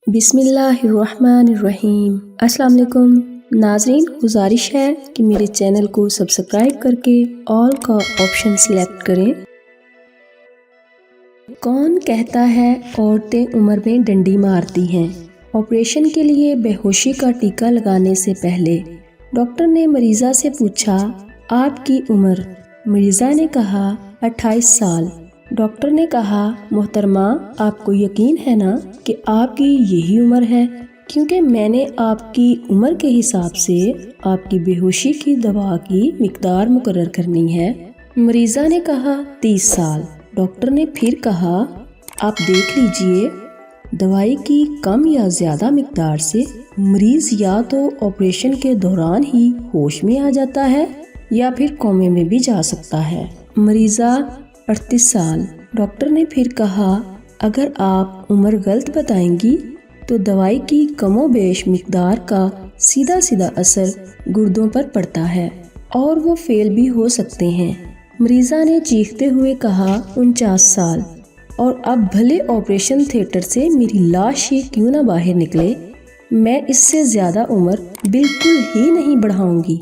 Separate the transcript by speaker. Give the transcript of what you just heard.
Speaker 1: بسم اللہ الرحمن الرحیم۔ السلام علیکم ناظرین، گزارش ہے کہ میرے چینل کو سبسکرائب کر کے آل کا آپشن سلیکٹ کریں۔ کون کہتا ہے عورتیں عمر میں ڈنڈی مارتی ہیں؟ آپریشن کے لیے بے ہوشی کا ٹیکہ لگانے سے پہلے ڈاکٹر نے مریضہ سے پوچھا، آپ کی عمر؟ مریضہ نے کہا 28 سال۔ ڈاکٹر نے کہا، محترمہ آپ کو یقین ہے نا کہ آپ کی یہی عمر ہے، کیونکہ میں نے آپ کی عمر کے حساب سے آپ کی بے ہوشی کی دوا کی مقدار مقرر کرنی ہے۔ مریضہ نے کہا 30 سال۔ ڈاکٹر نے پھر کہا، آپ دیکھ لیجئے، دوائی کی کم یا زیادہ مقدار سے مریض یا تو آپریشن کے دوران ہی ہوش میں آ جاتا ہے یا پھر کومے میں بھی جا سکتا ہے۔ مریضہ 38 سال۔ ڈاکٹر نے پھر کہا، اگر آپ عمر غلط بتائیں گی تو دوائی کی کم و بیش مقدار کا سیدھا اثر گردوں پر پڑتا ہے اور وہ فیل بھی ہو سکتے ہیں۔ مریضہ نے چیختے ہوئے کہا، 49 سال۔ اور اب بھلے آپریشن تھیٹر سے میری لاش ہی کیوں نہ باہر نکلے، میں اس سے زیادہ عمر بالکل ہی نہیں بڑھاؤں گی۔